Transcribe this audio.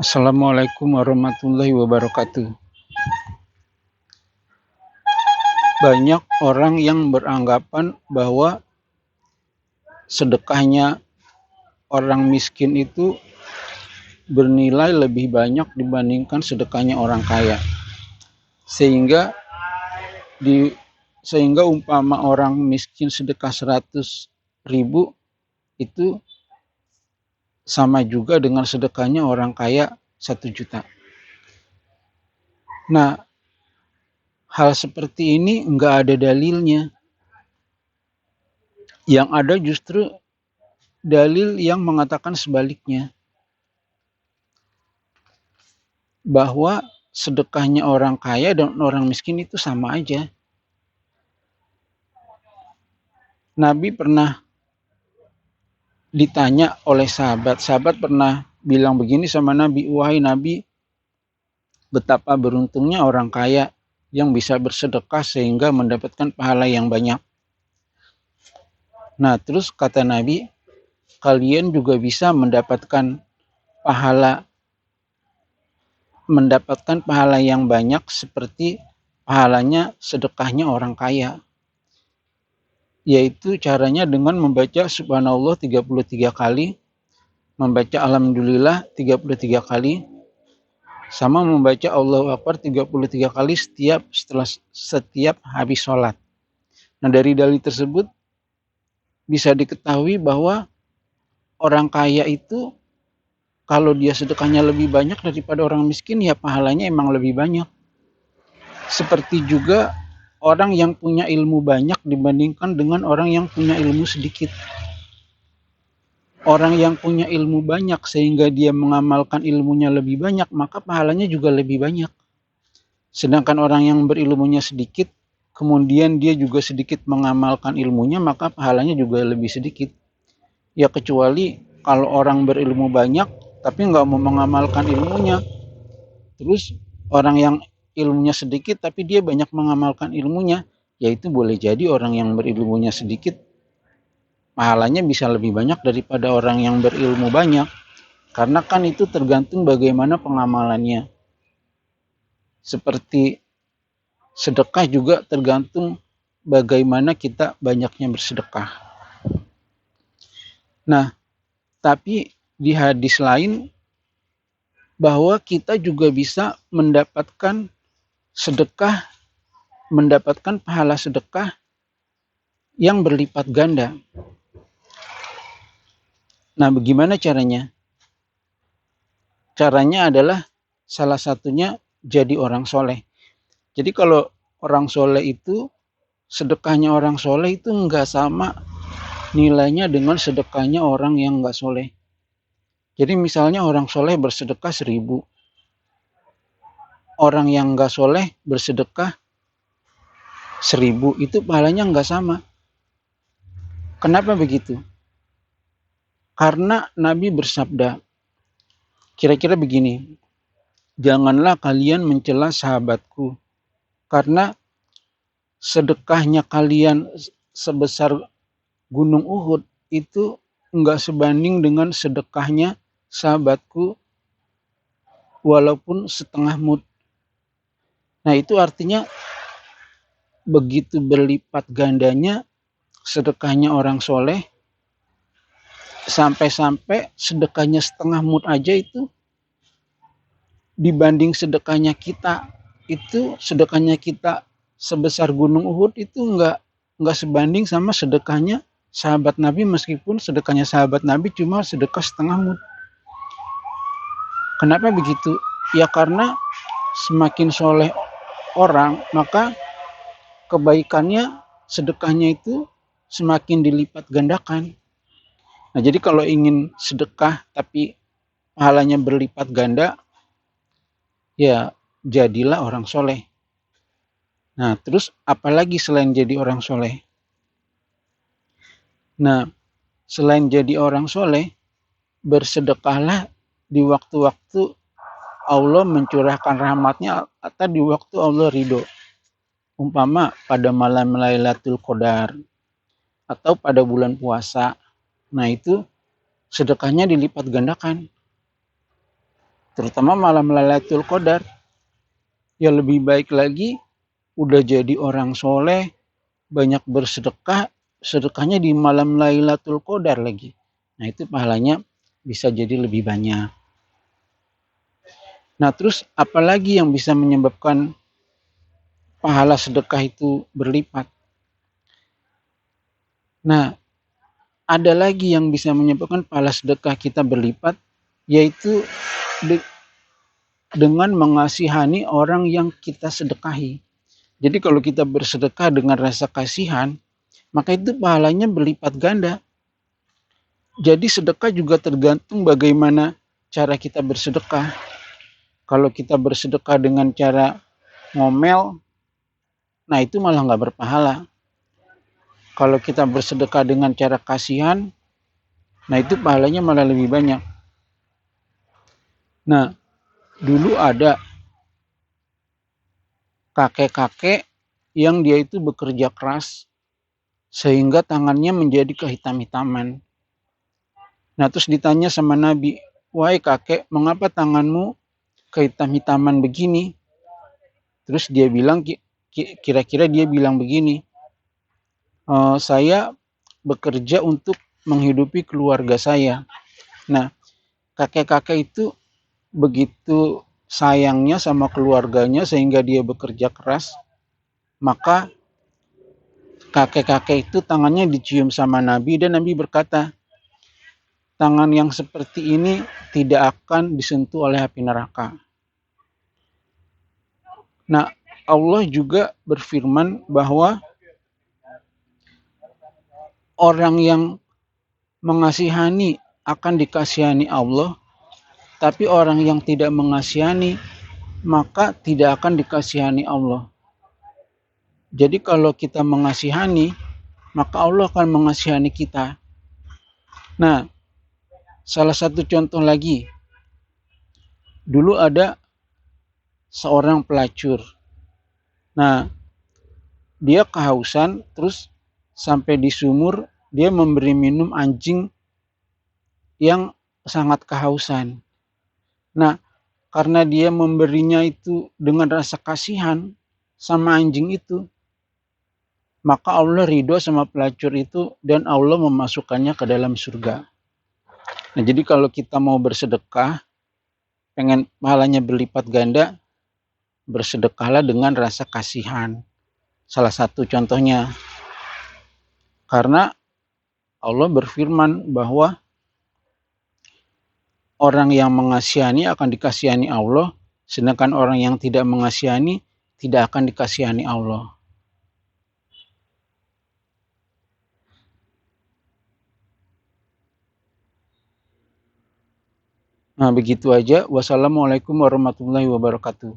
Assalamualaikum warahmatullahi wabarakatuh. Banyak orang yang beranggapan bahwa sedekahnya orang miskin itu bernilai lebih banyak dibandingkan sedekahnya orang kaya. Sehingga umpama orang miskin sedekah 100.000 itu sama juga dengan sedekahnya orang kaya 1 juta. Nah, hal seperti ini enggak ada dalilnya. Yang ada justru dalil yang mengatakan sebaliknya. Bahwa sedekahnya orang kaya dan orang miskin itu sama aja. Nabi pernah ditanya oleh sahabat pernah bilang begini sama Nabi, "Wahai Nabi, betapa beruntungnya orang kaya yang bisa bersedekah sehingga mendapatkan pahala yang banyak." Nah, terus kata Nabi, kalian juga bisa mendapatkan pahala yang banyak seperti pahalanya sedekahnya orang kaya. Yaitu caranya dengan membaca subhanallah 33 kali, membaca alhamdulillah 33 kali, sama membaca Allahu Akbar 33 kali setiap habis sholat. Nah, dari dalil tersebut bisa diketahui bahwa orang kaya itu kalau dia sedekahnya lebih banyak daripada orang miskin, ya pahalanya emang lebih banyak. Seperti juga orang yang punya ilmu banyak dibandingkan dengan orang yang punya ilmu sedikit. Orang yang punya ilmu banyak sehingga dia mengamalkan ilmunya lebih banyak, maka pahalanya juga lebih banyak. Sedangkan orang yang berilmunya sedikit, kemudian dia juga sedikit mengamalkan ilmunya, maka pahalanya juga lebih sedikit. Ya kecuali kalau orang berilmu banyak, tapi nggak mau mengamalkan ilmunya. Terus orang yang ilmunya sedikit, tapi dia banyak mengamalkan ilmunya, yaitu boleh jadi orang yang berilmunya sedikit, pahalanya bisa lebih banyak daripada orang yang berilmu banyak. Karena kan itu tergantung bagaimana pengamalannya. Seperti sedekah juga tergantung bagaimana kita banyaknya bersedekah. Nah, tapi di hadis lain bahwa kita juga bisa mendapatkan pahala sedekah yang berlipat ganda. Nah, bagaimana caranya? Caranya adalah salah satunya jadi orang soleh. Jadi kalau orang soleh itu, sedekahnya orang soleh itu enggak sama nilainya dengan sedekahnya orang yang enggak soleh. Jadi misalnya orang soleh bersedekah 1.000, orang yang enggak soleh bersedekah 1.000, itu pahalanya enggak sama. Kenapa begitu? Karena Nabi bersabda, kira-kira begini, janganlah kalian mencela sahabatku, karena sedekahnya kalian sebesar gunung Uhud itu enggak sebanding dengan sedekahnya sahabatku walaupun setengah mud. Nah, itu artinya begitu berlipat gandanya sedekahnya orang soleh, sampai-sampai sedekahnya setengah mud aja itu dibanding sedekahnya kita, itu sedekahnya kita sebesar gunung Uhud itu enggak sebanding sama sedekahnya sahabat Nabi, meskipun sedekahnya sahabat Nabi cuma sedekah setengah mud. Kenapa begitu? Ya karena semakin soleh orang, maka kebaikannya, sedekahnya itu semakin dilipat gandakan. Nah, jadi kalau ingin sedekah tapi pahalanya berlipat ganda, ya jadilah orang soleh. Nah, terus apalagi selain jadi orang soleh? Nah, selain jadi orang soleh, bersedekahlah di waktu-waktu Allah mencurahkan rahmatnya atau di waktu Allah ridho. Umpama pada malam Lailatul Qadar atau pada bulan puasa. Nah, itu sedekahnya dilipat gandakan. terutama malam Lailatul Qadar. Ya lebih baik lagi udah jadi orang soleh, banyak bersedekah, sedekahnya di malam Lailatul Qadar lagi. Nah itu pahalanya bisa jadi lebih banyak. Nah terus apalagi yang bisa menyebabkan pahala sedekah itu berlipat? Nah ada lagi yang bisa menyebabkan pahala sedekah kita berlipat, yaitu dengan mengasihani orang yang kita sedekahi. Jadi kalau kita bersedekah dengan rasa kasihan, maka itu pahalanya berlipat ganda. Jadi sedekah juga tergantung bagaimana cara kita bersedekah. Kalau kita bersedekah dengan cara ngomel, nah itu malah nggak berpahala. Kalau kita bersedekah dengan cara kasihan, nah itu pahalanya malah lebih banyak. Nah, dulu ada kakek-kakek yang dia itu bekerja keras sehingga tangannya menjadi kehitam-hitaman. Nah terus ditanya sama Nabi, wahai kakek, mengapa tanganmu kehitam-hitaman begini? Terus dia bilang, kira-kira dia bilang begini, saya bekerja untuk menghidupi keluarga saya. Nah kakek-kakek itu begitu sayangnya sama keluarganya sehingga dia bekerja keras, maka kakek-kakek itu tangannya dicium sama Nabi dan Nabi berkata, tangan yang seperti ini tidak akan disentuh oleh api neraka. Nah, Allah juga berfirman bahwa orang yang mengasihani akan dikasihani Allah, tapi orang yang tidak mengasihani maka tidak akan dikasihani Allah. Jadi kalau kita mengasihani, maka Allah akan mengasihani kita. Nah, salah satu contoh lagi, dulu ada seorang pelacur. Nah, dia kehausan, terus sampai di sumur, dia memberi minum anjing yang sangat kehausan. Nah, karena dia memberinya itu dengan rasa kasihan sama anjing itu, maka Allah ridho sama pelacur itu dan Allah memasukkannya ke dalam surga. Nah, jadi kalau kita mau bersedekah, pengen pahalanya berlipat ganda, bersedekahlah dengan rasa kasihan. Salah satu contohnya, karena Allah berfirman bahwa orang yang mengasihani akan dikasihani Allah, sedangkan orang yang tidak mengasihani tidak akan dikasihani Allah. Nah, begitu aja. Wassalamualaikum warahmatullahi wabarakatuh.